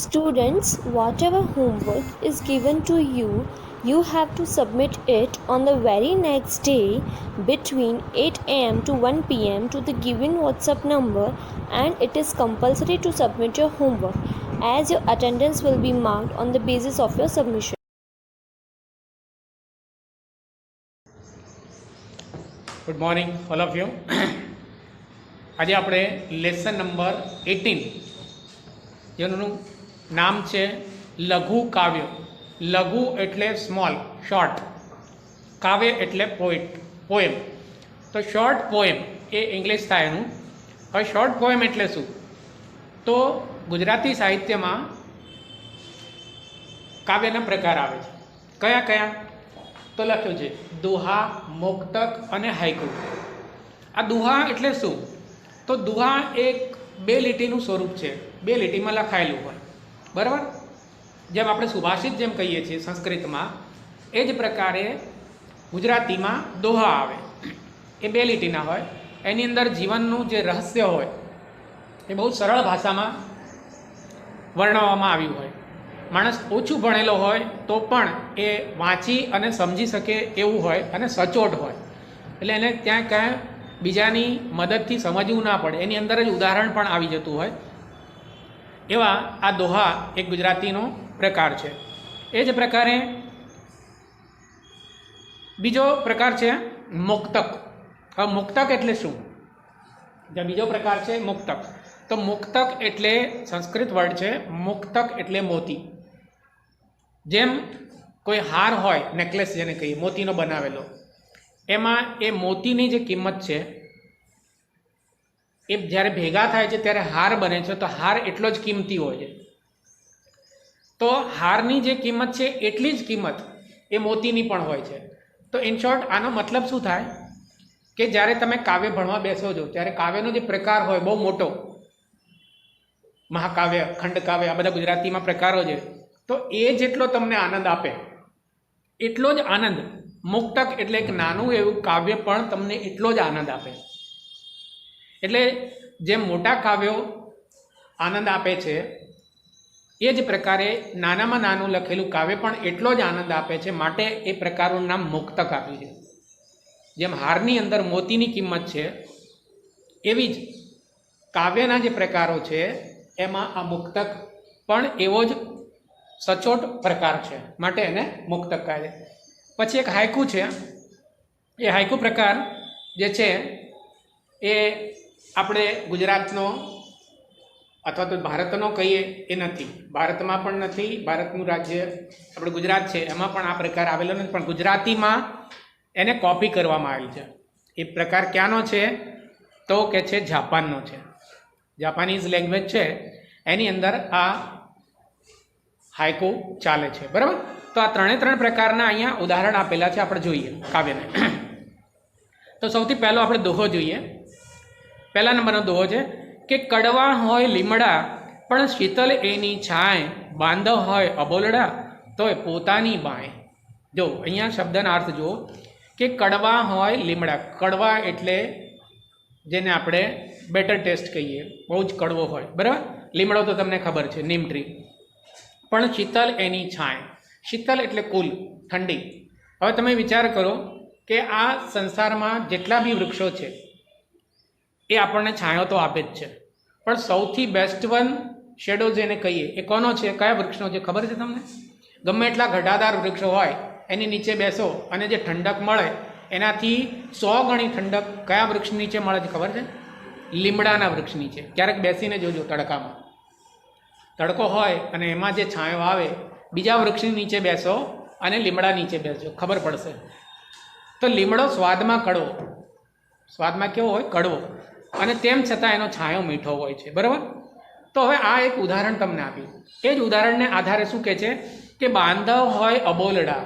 Students, whatever homework is given to you, you have to submit it on the very next day between 8 am to 1 pm to the given WhatsApp number, and it is compulsory to submit your homework as your attendance will be marked on the basis of your submission. Good morning all of you. આજે આપણે lesson number 18 જેનું નામ છે લઘુ કાવ્ય. લઘુ એટલે small, short. કાવ્ય એટલે પોએમ. તો શોર્ટ પોએમ એ ઇંગ્લિશ થાય એનું. હવે શોર્ટ પોએમ એટલે શું? તો ગુજરાતી સાહિત્યમાં કાવ્યના પ્રકાર આવે છે. કયા કયા? તો લખ્યું છે દુહા, મુક્તક અને હાઇકુ. આ દુહા એટલે શું? તો દુહા એક બે લીટીનું સ્વરૂપ છે, બે લીટીમાં લખાયેલું હોય, બરાબર? જેમ આપણે સુભાષિત જેમ કહીએ છીએ સંસ્કૃતમાં, એ જ પ્રકારે ગુજરાતીમાં દોહા આવે. એ બે લીટીના હોય. એની અંદર જીવનનું જે રહસ્ય હોય એ બહુ સરળ ભાષામાં વર્ણવવામાં આવ્યું હોય. માણસ ઓછું ભણેલો હોય તો પણ એ વાંચી અને સમજી શકે એવું હોય અને સચોટ હોય. એટલે એને ત્યાં ક્યાંય બીજાની મદદથી સમજવું ના પડે, એની અંદર જ ઉદાહરણ પણ આવી જતું હોય. એવા આ દોહા એક ગુજરાતીનો પ્રકાર છે. એ જ પ્રકારે બીજો પ્રકાર છે મુક્તક. હવે મુક્તક એટલે શું? જે બીજો પ્રકાર છે મુક્તક. તો મુક્તક એટલે સંસ્કૃત વર્ડ છે. મુક્તક એટલે મોતી. જેમ કોઈ હાર હોય, નેકલેસ જેને કહીએ, મોતીનો બનાવેલો, એમાં એ મોતીની જે કિંમત છે એ જ્યારે ભેગા થાય છે ત્યારે હાર બને છે. તો હાર એટલો જ કિંમતી હોય છે. તો હારની જે કિંમત છે એટલી જ કિંમત એ મોતીની પણ હોય છે. તો ઇન શોર્ટ આનો મતલબ શું થાય કે જ્યારે તમે કાવ્ય ભણવા બેસો છો ત્યારે કાવ્યનો જે પ્રકાર હોય બહુ મોટો, મહાકાવ્ય, ખંડકાવ્ય, આ બધા ગુજરાતીમાં પ્રકારો છે, તો એ જેટલો તમને આનંદ આપે એટલો જ આનંદ મુક્તક એટલે એક નાનું એવું કાવ્ય પણ તમને એટલો જ આનંદ આપે. એટલે જેમ મોટા કાવ્યો આનંદ આપે છે એ જ પ્રકારે નાનામાં નાનું લખેલું કાવ્ય પણ એટલો જ આનંદ આપે છે. માટે એ પ્રકારનું નામ મુક્તક આપ્યું છે. જેમ હારની અંદર મોતીની કિંમત છે એવી જ કાવ્યના જે પ્રકારો છે એમાં આ મુક્તક પણ એવો જ સચોટ પ્રકાર છે. માટે એને મુક્તક કહે છે. પછી એક હાઇકુ છે. એ હાઇકુ પ્રકાર જે છે એ આપણે ગુજરાતનો અથવા તો ભારતનો કહીએ એ નથી. ભારતમાં પણ નથી. ભારતનું રાજ્ય આપણે ગુજરાત છે એમાં પણ આ પ્રકાર આવેલો નથી, પણ ગુજરાતીમાં એને કોપી કરવામાં આવી છે. એ પ્રકાર ક્યાંનો છે? તો કે છે જાપાનનો છે. જાપાનીઝ લેંગ્વેજ છે એની અંદર આ હાઇકુ ચાલે છે, બરાબર? તો આ ત્રણ પ્રકારના અહીંયા ઉદાહરણ આપેલા છે. આપણે જોઈએ કાવ્યને. તો સૌથી પહેલો આપણે દોહો જોઈએ. પહેલા નંબરનો દોહો છે કે કડવા હોય લીમડા પણ શીતલ એની છાંય, બાંધવ હોય અબોલડા તોય પોતાની બાય. જો અહીંયા શબ્દના અર્થ જુઓ કે કડવા હોય લીમડા. કડવા એટલે જેને આપણે બેટર ટેસ્ટ કહીએ, બહુ જ કડવો હોય, બરાબર? લીમડો તો તમને ખબર છે, નીમ ટ્રી. પણ શીતલ એની છાંય. શીતલ એટલે કુલ, ઠંડી. હવે તમે વિચાર કરો કે આ સંસારમાં જેટલા બી વૃક્ષો છે એ આપણને છાંયો તો આપે જ છે, પણ સૌથી બેસ્ટ વન શેડો જેને કહીએ એ કોનો છે? કયા વૃક્ષનો છે ખબર છે તમને? ગમે એટલા ઘટાદાર વૃક્ષો હોય એની નીચે બેસો અને જે ઠંડક મળે એનાથી 100 ગણી ઠંડક કયા વૃક્ષ નીચે મળે છે ખબર છે? લીમડાના વૃક્ષ નીચે. ક્યારેક બેસીને જોજો તડકામાં, તડકો હોય અને એમાં જે છાંયો આવે, બીજા વૃક્ષની નીચે બેસો અને લીમડા નીચે બેસજો, ખબર પડશે. તો લીમડો સ્વાદમાં કડવો, સ્વાદમાં કેવો હોય? કડવો, અને તેમ છતાં એનો છાંયો મીઠો હોય છે, બરાબર? તો હવે આ એક ઉદાહરણ તમને આપ્યું. એ જ ઉદાહરણને આધારે શું કહે છે કે બાંધવ હોય અબોલડા.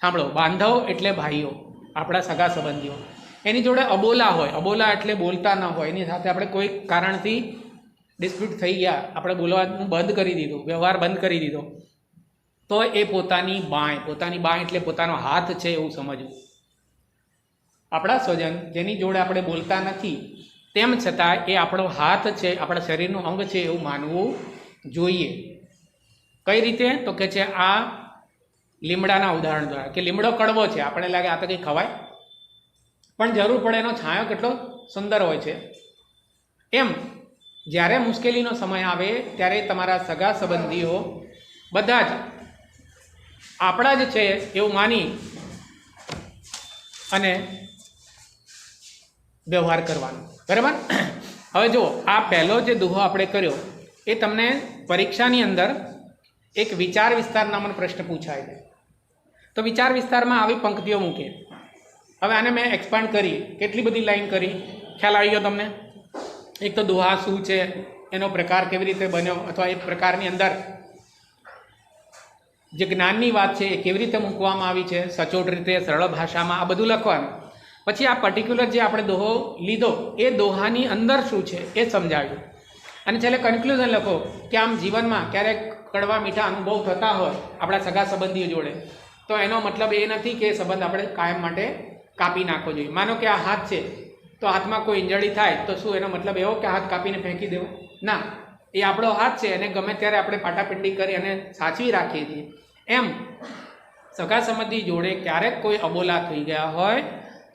સાંભળો, બાંધવ એટલે ભાઈઓ, આપણા સગા સંબંધીઓ. એની જોડે અબોલા હોય. અબોલા એટલે બોલતા ન હોય, એની સાથે આપણે કોઈ કારણથી ડિસ્પ્યુટ થઈ ગયા, આપણે બોલવાનું બંધ કરી દીધું, વ્યવહાર બંધ કરી દીધો, તો એ પોતાની બાય. પોતાની બાય એટલે પોતાનો હાથ છે એવું સમજવું. આપણા સ્વજન જેની જોડે આપણે બોલતા નથી તેમ છતાં એ આપણો હાથ છે, આપણા શરીરનું અંગ છે એવું માનવું જોઈએ. કઈ રીતે? તો કે છે આ લીમડાના ઉદાહરણ દ્વારા, કે લીમડો કડવો છે, આપણે લાગે આ તો કંઈ ખવાય, પણ જરૂર પડે એનો છાંયો કેટલો સુંદર હોય છે. એમ જ્યારે મુશ્કેલીનો સમય આવે ત્યારે તમારા સગા સંબંધીઓ બધા જ આપણા જ છે એવું માની અને વ્યવહાર કરવાનો. બરાબર? હવે જુઓ, આ પહેલો જે દુહો આપણે કર્યો એ તમને પરીક્ષાની અંદર એક વિચાર વિસ્તાર નામનો પ્રશ્ન પૂછાય છે. તો વિચાર વિસ્તારમાં આવી પંક્તિઓ મૂકે. હવે આને મેં એક્સપાન્ડ કરી, કેટલી બધી લાઈન કરી, ખ્યાલ આવી ગયો તમને? એક તો દુહા શું છે, એનો પ્રકાર કેવી રીતે બન્યો, અથવા એ પ્રકારની અંદર જે જ્ઞાનની વાત છે એ કેવી રીતે મૂકવામાં આવી છે, સચોટ રીતે, સરળ ભાષામાં, આ બધું લખવાનું. પછી આ પર્ટિક્યુલર જે આપણે દોહો લીધો એ દોહાની અંદર શું છે એ સમજાવ્યું. અને છેલ્લે કન્ક્લુઝન લખો કે આમ જીવનમાં ક્યારેક કડવા મીઠા અનુભવ થતા હોય આપણા સગા સંબંધીઓ જોડે, તો એનો મતલબ એ નથી કે સંબંધ આપણે કાયમ માટે કાપી નાખવો જોઈએ. માનો કે આ હાથ છે, તો હાથમાં કોઈ ઇન્જરી થાય તો શું એનો મતલબ એવો કે હાથ કાપીને ફેંકી દેવો? ના, એ આપણો હાથ છે અને ગમે ત્યારે આપણે પાટાપિંડી કરી અને સાચવી રાખીએ છીએ. એમ સગા સંબંધી જોડે ક્યારેક કોઈ અબોલા થઈ ગયા હોય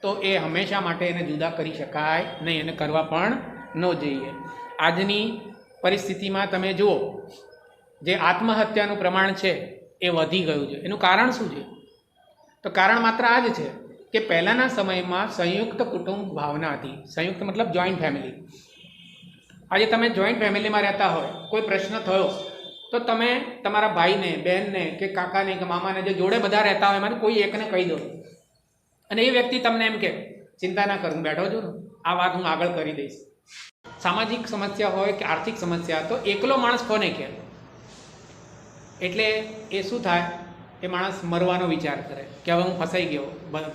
તો એ હંમેશા માટે એને જુદા કરી શકાય નહીં, અને કરવા પણ ન જોઈએ. આજની પરિસ્થિતિમાં તમે જુઓ, જે આત્મહત્યાનું પ્રમાણ છે એ વધી ગયું છે. એનું કારણ શું છે? તો કારણ માત્ર આ જ છે કે પહેલાંના સમયમાં સંયુક્ત કુટુંબ ભાવના હતી. સંયુક્ત મતલબ જોઈન્ટ ફેમિલી. આજે તમે જોઈન્ટ ફેમિલીમાં રહેતા હોય, કોઈ પ્રશ્ન થયો તો તમે તમારા ભાઈને, બહેનને કે કાકાને કે મામાને જે જોડે બધા રહેતા હોય એમાંથી કોઈ એકને કહી દો, અને એ વ્યક્તિ તમને એમ કે ચિંતા ના કરું, બેઠો છું, આ વાત હું આગળ કરી દઈશ. સામાજિક સમસ્યા હોય કે આર્થિક સમસ્યા, તો એકલો માણસ કોને કહે? એટલે એ શું થાય, એ માણસ મરવાનો વિચાર કરે કે હવે હું ફસાઈ ગયો,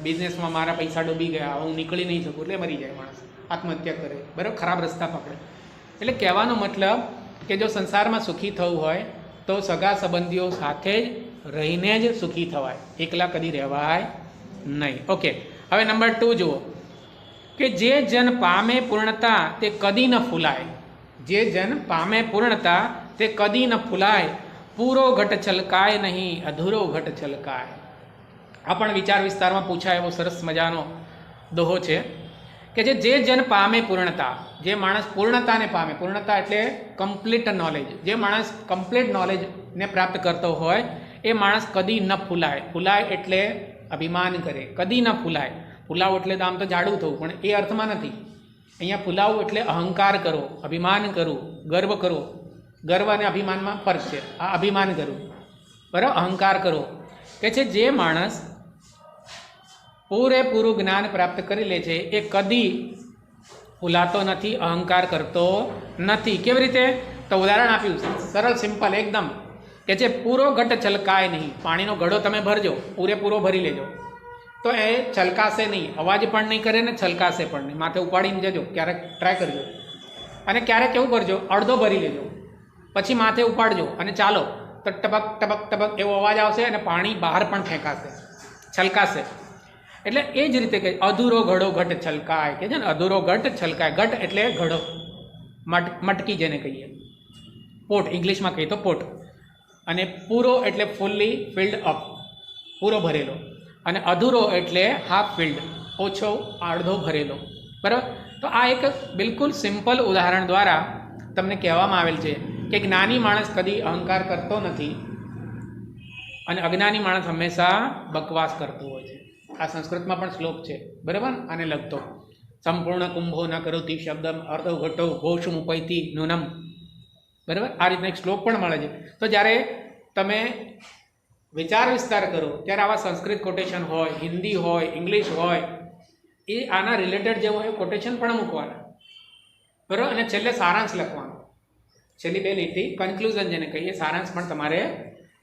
બિઝનેસમાં મારા પૈસા ડૂબી ગયા, હવે હું નીકળી નહીં શકું, એટલે મરી જાય માણસ, આત્મહત્યા કરે. બરાબર? ખરાબ રસ્તા પકડે. એટલે કહેવાનો મતલબ કે જો સંસારમાં સુખી થવું હોય તો સગા સંબંધીઓ સાથે જ રહીને જ સુખી થવાય, એકલા કદી રહેવાય નહીં. ઓકે, હવે નંબર 2 જુઓ કે જે જન પામે પૂર્ણતા તે કદી ન ફૂલાય. જે જન પામે પૂર્ણતા તે કદી ન ફૂલાય, પૂરો ઘટ છલકાય નહીં, અધૂરો ઘટ છલકાય. આ પણ વિચાર વિસ્તારમાં પૂછાય એવો સરસ મજાનો દોહો છે કે જે જન પામે પૂર્ણતા, જે માણસ પૂર્ણતાને પામે, પૂર્ણતા એટલે કમ્પ્લીટ નોલેજ, જે માણસ કમ્પ્લીટ નોલેજને પ્રાપ્ત કરતો હોય એ માણસ કદી ન ફૂલાય. ફૂલાય એટલે અભિમાન કરે, કદી ન ફૂલાય. ફૂલાવ એટલે આમ તો જાડું થવું, પણ એ અર્થમાં નથી. અહીંયા ફૂલાવું એટલે અહંકાર કરો, અભિમાન કરવું, ગર્વ કરો. ગર્વ અને અભિમાનમાં ફરક છે. આ અભિમાન કરવું, બરાબર? અહંકાર કરો કે છે જે માણસ પૂરેપૂરું જ્ઞાન પ્રાપ્ત કરી લે છે એ કદી ફૂલાતો નથી, અહંકાર કરતો નથી. કેવી રીતે? તો ઉદાહરણ આપ્યું, સરળ સિમ્પલ એકદમ, કે જે પૂરો ઘટ છલકાય નહીં. પાણીનો ઘડો તમે ભરજો, પૂરેપૂરો ભરી લેજો તો એ છલકાશે નહીં, અવાજ પણ નહીં કરે ને છલકાશે પણ નહીં. માથે ઉપાડીને જજો, ક્યારેક ટ્રાય કરજો. અને ક્યારેક એવું કરજો, અડધો ભરી લેજો, પછી માથે ઉપાડજો અને ચાલો, તો ટપક ટપક ટપક એવો અવાજ આવશે અને પાણી બહાર પણ ફેંકાશે, છલકાશે. એટલે એ જ રીતે કે અધૂરો ઘડો ઘટ છલકાય, કે છે ને, અધૂરો ઘટ છલકાય. ઘટ એટલે ઘડો, મટકી જેને કહીએ, પોટ ઇંગ્લિશમાં કહીએ તો પોટ. અને પૂરો એટલે ફૂલ્લી ફિલ્ડ અપ, પૂરો ભરેલો. અને અધૂરો એટલે હાફ ફિલ્ડ, ઓછો અડધો ભરેલો. બરાબર? તો આ એક બિલકુલ સિમ્પલ ઉદાહરણ દ્વારા તમને કહેવામાં આવેલ છે કે જ્ઞાની માણસ કદી અહંકાર કરતો નથી અને અજ્ઞાની માણસ હંમેશા બકવાસ કરતો હોય છે. આ સંસ્કૃતમાં પણ શ્લોક છે, બરાબર? આને લગતો, સંપૂર્ણ કુંભો ન કરોતી શબ્દમ અર્ધો ઘટો ઘોષ મુપૈતી નૂનમ. બરાબર? આ રીતના એક શ્લોક પણ મળે છે. તો જ્યારે તમે વિચાર વિસ્તાર કરો ત્યારે આવા સંસ્કૃત કોટેશન હોય, હિન્દી હોય, ઇંગ્લિશ હોય, એ આના રિલેટેડ જે હોય એ કોટેશન પણ મૂકવાના, બરાબર? અને છેલ્લે સારાંશ લખવાનો, છેલ્લી 2 લીટી કન્ક્લુઝન જેને કહીએ, સારાંશ પણ તમારે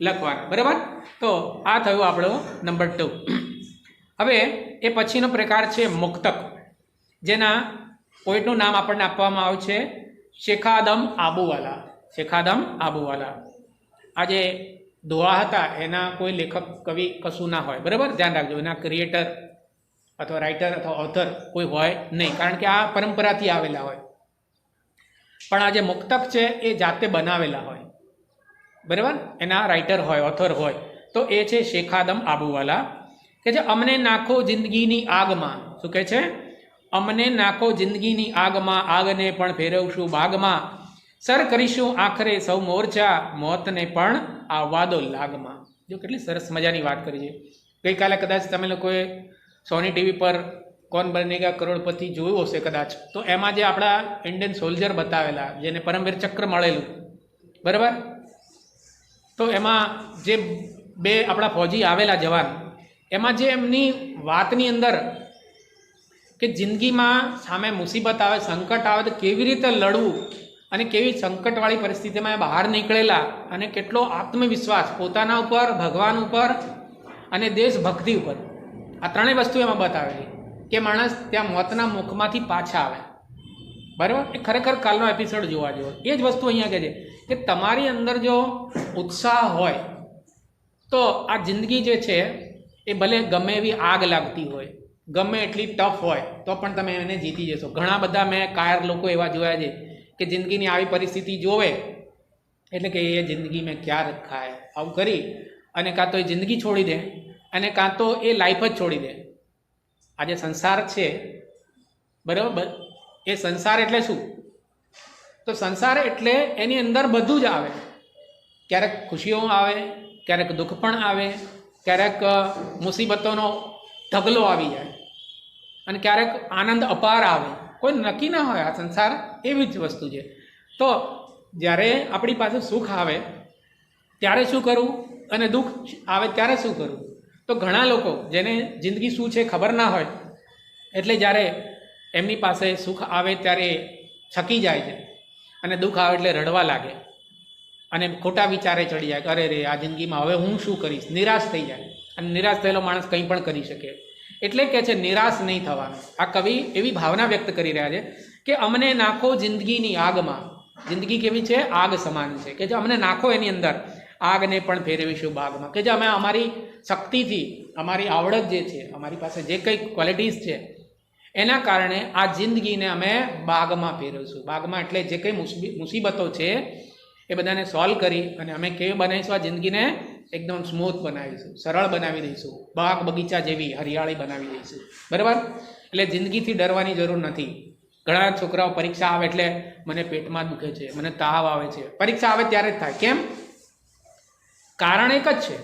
લખવાનો. બરાબર? તો આ થયું આપણો નંબર 2. હવે એ પછીનો પ્રકાર છે મુક્તક, જેના પોઈટનું નામ આપણને આપવામાં આવ્યું છે શેખાદમ આબુવાલા. શેખાદમ આબુવાલા. આ જે દોહા હતા એના કોઈ લેખક કવિ કશું ના હોય, બરાબર? ધ્યાન રાખજો, એના ક્રિએટર અથવા રાઇટર અથવા ઓથર કોઈ હોય નહીં, કારણ કે આ પરંપરાથી આવેલા હોય. પણ આ જે મુક્તક છે એ જાતે બનાવેલા હોય, બરાબર, એના રાઇટર હોય, ઓથર હોય, તો એ છે શેખ આદમ આબુવાલા, કે જે અમને નાખો જિંદગીની આગમાં. શું કહે છે? અમને નાખો જિંદગીની આગમાં, આગને પણ ફેરવશું બાગમાં, સર કરીશું આખરે સૌ મોરચા, મોતને પણ આવવા દો લાગમાં. જો કેટલી સરસ મજાની વાત કરી છે. ગઈકાલે કદાચ તમે લોકોએ સોની ટીવી પર કોણ બનેગા કરોડપતિ જોયું હશે કદાચ, તો એમાં જે આપણા ઇન્ડિયન સોલ્જર બતાવેલા, જેને પરમવીર ચક્ર મળેલું, બરાબર, તો એમાં જે બે આપણા ફૌજી આવેલા જવાન, એમાં જે એમની વાતની અંદર કે જિંદગીમાં સામે મુસીબત આવે, સંકટ આવે તો કેવી રીતે લડવું, અને કેવી સંકટવાળી પરિસ્થિતિમાં એ બહાર નીકળેલા, અને કેટલો આત્મવિશ્વાસ પોતાના ઉપર, ભગવાન ઉપર અને દેશભક્તિ ઉપર, આ ત્રણેય વસ્તુ એમાં બતાવેલી કે માણસ ત્યાં મોતના મુખમાંથી પાછા આવે. બરાબર, એ ખરેખર કાલનો એપિસોડ જોવા જેવો. એ જ વસ્તુ અહીંયા કહે છે કે તમારી અંદર જો ઉત્સાહ હોય તો આ જિંદગી જે છે એ ભલે ગમે એવી આગ લાગતી હોય, ગમે એટલી ટફ હોય, તો પણ તમે એને જીતી જશો. ઘણા બધા મેં કાયર લોકો એવા જોયા છે કે જિંદગીની આવી પરિસ્થિતિ જોવે એટલે કે એ જિંદગી મેં ક્યાં રખા હે, આવું કરી અને કાં તો એ જિંદગી છોડી દે, અને કાં તો એ લાઈફ જ છોડી દે. આ જે સંસાર છે, બરાબર, એ સંસાર એટલે શું? તો સંસાર એટલે એની અંદર બધું જ આવે. ક્યારેક ખુશીઓ આવે, ક્યારેક દુઃખ પણ આવે, ક્યારેક મુસીબતોનો ઢગલો આવી જાય, અને ક્યારેક આનંદ અપાર આવે. કોઈ નક્કી ના હોય. આ સંસાર એવી જ વસ્તુ છે. તો જ્યારે આપણી પાસે સુખ આવે ત્યારે શું કરવું, અને દુઃખ આવે ત્યારે શું કરવું? તો ઘણા લોકો જેને જિંદગી શું છે ખબર ના હોય, એટલે જ્યારે એમની પાસે સુખ આવે ત્યારે છકી જાય છે, અને દુઃખ આવે એટલે રડવા લાગે, અને ખોટા વિચારે ચડી જાય કે અરે રે, આ જિંદગીમાં હવે હું શું કરીશ, નિરાશ થઈ જાય. અને નિરાશ થયેલો માણસ કંઈ પણ કરી શકે. એટલે કે છે નિરાશ નહીં થવાનું. આ કવિ એવી ભાવના વ્યક્ત કરી રહ્યા છે કે અમને નાખો જિંદગીની આગમાં. જિંદગી કેવી છે? આગ સમાન છે, કે જે અમને નાખો એની અંદર, આગને પણ ફેરવીશું બાગમાં. કે જે અમે અમારી શક્તિથી, અમારી આવડત જે છે, અમારી પાસે જે કંઈ ક્વોલિટીઝ છે, એના કારણે આ જિંદગીને અમે બાગમાં ફેરવીશું. બાગમાં એટલે જે કંઈ મુસીબતો છે એ બધાને સોલ્વ કરી અને અમે કેવી બનાવીશું? આ જિંદગીને એકદમ સ્મૂથ બનાવીશું, સરળ બનાવી દઈશું, બાગ બગીચા જેવી હરિયાળી બનાવી દઈશું. બરાબર? એટલે જિંદગીથી ડરવાની જરૂર નથી. ઘણા છોકરાઓ પરીક્ષા આવે એટલે મને પેટમાં દુખે છે, મને તાવ આવે છે. પરીક્ષા આવે ત્યારે જ થાય. કેમ? કારણ એક જ છે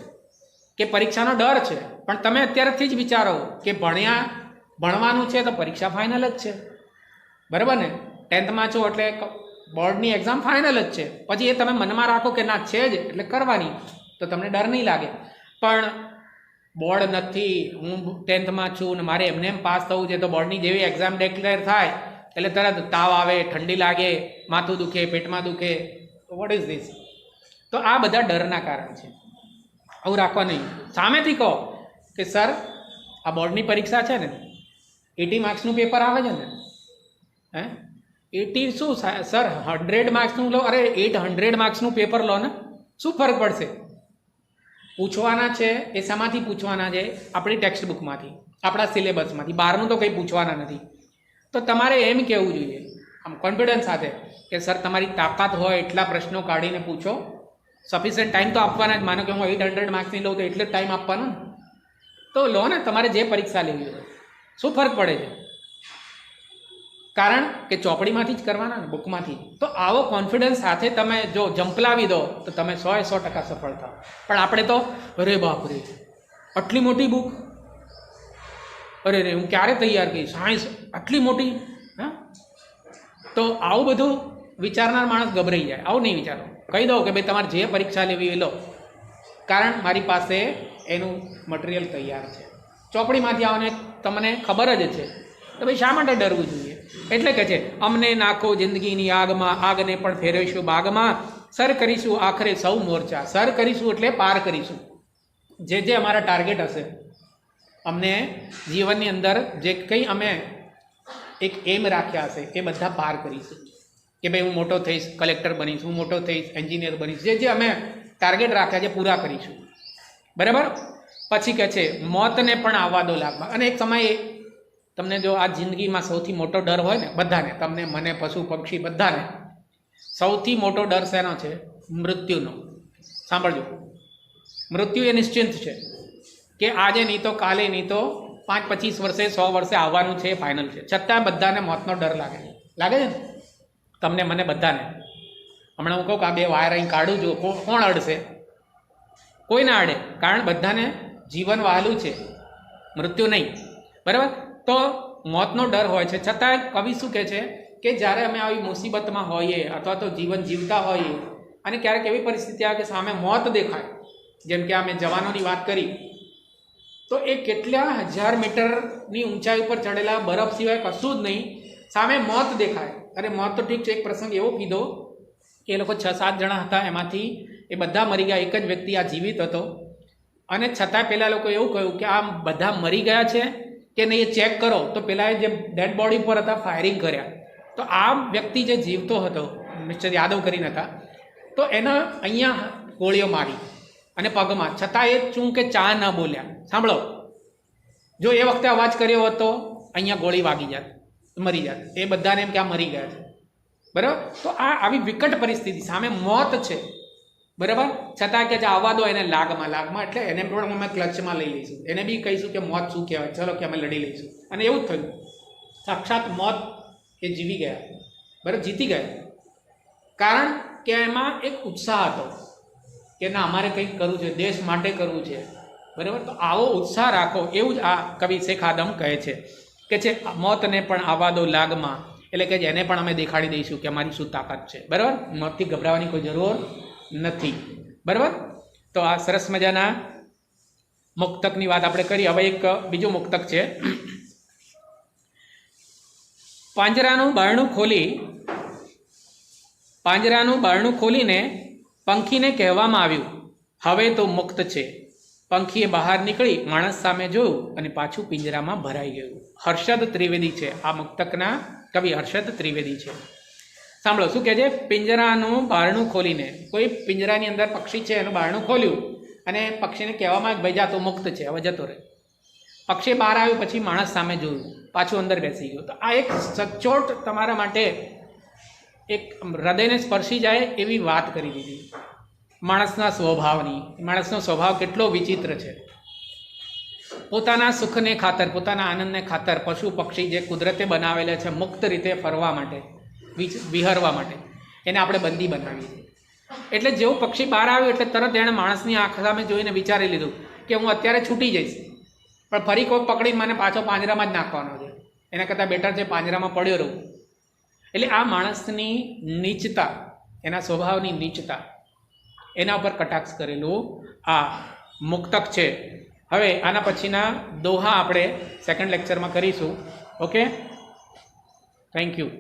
કે પરીક્ષાનો ડર છે. પણ તમે અત્યારથી જ વિચારો કે ભણવાનું છે તો પરીક્ષા ફાઇનલ જ છે. બરાબર ને? 10th છો એટલે બોર્ડની એક્ઝામ ફાઇનલ જ છે. પછી એ તમે મનમાં રાખો કે ના છે જ એટલે કરવાની, તો તમને ડર નહીં લાગે. પણ બોર્ડ નથી, હું 10th છું ને મારે એમને એમ પાસ થવું છે, તો બોર્ડની જેવી એક્ઝામ ડિક્લેર થાય એટલે તરત તાવ આવે, ઠંડી લાગે, માથું દુખે, પેટમાં દુખે. What is this? તો આ બધા ડરના કારણ છે. આવું રાખવા નહીં. સામેથી કહો કે સર, આ બોર્ડની પરીક્ષા છે ને, 80 માર્ક્સનું પેપર આવે છે ને, 80 શું સર, 100 માર્ક્સનું લો. અરે 800 માર્ક્સનું પેપર લો ને, શું ફરક પડશે? પૂછવાના છે એ શામાંથી પૂછવાના છે? આપણી ટેક્સ્ટ બુકમાંથી, આપણા સિલેબસમાંથી. બહારનું તો કંઈ પૂછવાના નથી. તો તમારે એમ કહેવું જોઈએ આમ કોન્ફિડન્સ સાથે કે સર, તમારી તાકાત હોય એટલા પ્રશ્નો કાઢીને પૂછો. સફિશિયન્ટ ટાઈમ તો આપવાના જ. માનો કે હું 800 માર્ક્સની લઉં તો એટલે જ ટાઈમ આપવાનો ને, તો લો ને. તમારે જે પરીક્ષા લેવી હોય, શું ફરક પડે છે? કારણ કે ચોપડીમાંથી જ કરવાના ને, બુકમાંથી. તો આવો કોન્ફિડન્સ સાથે તમે જો જંપલાવી દો તો તમે 100% સફળ થાવ. પણ આપણે તો અરે બાપરે, આટલી મોટી બુક, અરે રે, હું ક્યારે તૈયાર કરી, સાયન્સ આટલી મોટી. હા, તો આવું બધું વિચારનાર માણસ ગભરાઈ જાય. આવું નહીં વિચારો. કહી દો કે ભાઈ તમારે જે પરીક્ષા લેવી એ લો, કારણ મારી પાસે એનું મટીરિયલ તૈયાર છે. ચોપડીમાંથી આવને તમને ખબર જ છે, તો ભાઈ શા માટે ડરવું જોઈએ? એટલે કે છે અમને નાખો જિંદગીની આગમાં, આગને પણ ફેરવીશું બાગમાં, સર કરીશું આખરે સૌ મોરચા. સર કરીશું એટલે પાર કરીશું. જે અમારા ટાર્ગેટ હશે, અમને જીવનની અંદર જે કંઈ અમે એક એમ રાખ્યા હશે એ બધા પાર કરીશું. કે ભાઈ હું મોટો થઈશ, કલેક્ટર બનીશ, હું મોટો થઈશ, એન્જિનિયર બનીશ. જે અમે ટાર્ગેટ રાખ્યા છે પૂરા કરીશું. બરાબર? પછી કહે છે મોતને પણ આવવા દો લાગમાં. અને એક સમયે તમને જો આ જિંદગીમાં સૌથી મોટો ડર હોય ને, બધાને, તમને, મને, પશુ પક્ષી બધાને સૌથી મોટો ડર શેનો છે? મૃત્યુનો. સાંભળજો, મૃત્યુ એ નિશ્ચિંત છે કે આજે નહીં તો કાલે, નહીં તો 5-25 વર્ષે 100 વર્ષે આવવાનું છે, ફાઇનલ છે. છતાં બધાને મોતનો ડર લાગે છે. લાગે છે ને તમને, મને, બધાને? હમણાં હું કહું કે આ 2 વાયર અહીં કાઢું છું, કોણ અડશે? કોઈ ના અડે, કારણ બધાને જીવન વહાલું છે, મૃત્યુ નહીં. બરાબર? તો મોતનો ડર હોય છે. છતાં કવિ શું કહે છે કે જ્યારે અમે આવી મુસીબતમાં હોઈએ અથવા તો જીવન જીવતા હોઈએ અને ક્યારેક એવી પરિસ્થિતિ આવે કે સામે મોત દેખાય, જેમ કે અમે જવાનોની વાત કરી, તો એ કેટલા 1000 મીટરની ઊંચાઈ ઉપર ચડેલા બરફ સિવાય કશું જ નહીં, સામે મોત દેખાય. અરે મોત તો ઠીક છે, એક પ્રસંગ એવો કીધો કે એ લોકો 6-7 જણા હતા, એમાંથી એ બધા મરી ગયા, એક જ વ્યક્તિ આ જીવિત હતો. અને છતાં પેલા લોકો એવું કહ્યું કે આ બધા મરી ગયા છે કે નહીં એ ચેક કરો. તો પેલા જે ડેડ બોડી પર હતા ફાયરિંગ કર્યા. તો આ વ્યક્તિ જે જીવતો હતો, મિસ્ટર યાદવ કરીને હતા, તો એના અહીંયા ગોળીઓ મારી અને પગમાં, છતાં એ ચૂં કે ચા ન બોલ્યા. સાંભળો, જો એ વખતે અવાજ કર્યો હોત તો અહીંયા ગોળી વાગી જાત, મરી જાત. એ બધાને એમ કે આ મરી ગયા છે. બરાબર? તો આ આવી વિકટ પરિસ્થિતિ, સામે મોત છે, બરાબર, છતાં કે આવવા દો એને લાગમાં, એટલે એને પણ અમે ક્લચમાં લઈ લઈશું, એને બી કહીશું કે મોત શું કહેવાય, ચલો કે અમે લડી લઈશું. અને એવું જ થયું, સાક્ષાત મોત એ જીવી ગયા, બરાબર, જીતી ગયા. કારણ કે એમાં એક ઉત્સાહ હતો કે ના, અમારે કંઈક કરવું છે, દેશ માટે કરવું છે. બરાબર? તો આવો ઉત્સાહ રાખો, એવું જ આ કવિ શેખ આદમ કહે છે કે છે મોતને પણ આવવા દો લાગમાં, એટલે કે એને પણ અમે દેખાડી દઈશું કે અમારી શું તાકાત છે. બરાબર? મોતથી ગભરાવાની કોઈ જરૂર નથી. બરાબર? તો આ સરસ મજાના મુક્તકની વાત આપણે કરી. હવે એક બીજું મુક્તક છે. પાંજરાનું બારણું ખોલીને પંખીને કહેવામાં આવ્યું, હવે તો મુક્ત છે. પંખીએ બહાર નીકળી માણસ સામે જોયું અને પાછું પિંજરામાં ભરાઈ ગયું. હર્ષદ ત્રિવેદી છે આ મુક્તકના કવિ, હર્ષદ ત્રિવેદી છે. સાંભળો શું કહે છે. પિંજરાનું બારણું ખોલીને, કોઈ પિંજરાની અંદર પક્ષી છે, એનું બારણું ખોલ્યું અને પક્ષીને કહેવામાં ભાઈ જા તો મુક્ત છે, હવે જતો રહે. પક્ષી બહાર આવ્યું, પછી માણસ સામે જોયું, પાછું અંદર બેસી ગયું. તો આ એક સચોટ તમારા માટે એક હૃદયને સ્પર્શી જાય એવી વાત કરી દીધી માણસના સ્વભાવની. માણસનો સ્વભાવ કેટલો વિચિત્ર છે. પોતાના સુખને ખાતર, પોતાના આનંદને ખાતર પશુ પક્ષી જે કુદરતે બનાવેલા છે મુક્ત રીતે ફરવા માટે, વિહરવા માટે, એને આપણે બંદી બનાવીએ છીએ. એટલે જેવું પક્ષી બહાર આવ્યું એટલે તરત એણે માણસની આંખ સામે જોઈને વિચારી લીધું કે હું અત્યારે છૂટી જઈશ, પણ ફરી કોઈ પકડીને મને પાછો પાંજરામાં જ નાખવાનો છે, એના કરતાં બેટર છે પાંજરામાં પડ્યો રહું. એટલે આ માણસની નીચતા, એના સ્વભાવની નીચતા, એના ઉપર કટાક્ષ કરેલું આ મુક્તક છે. હવે આના પછીના દોહા આપણે સેકન્ડ લેક્ચરમાં કરીશું. Okay, thank you.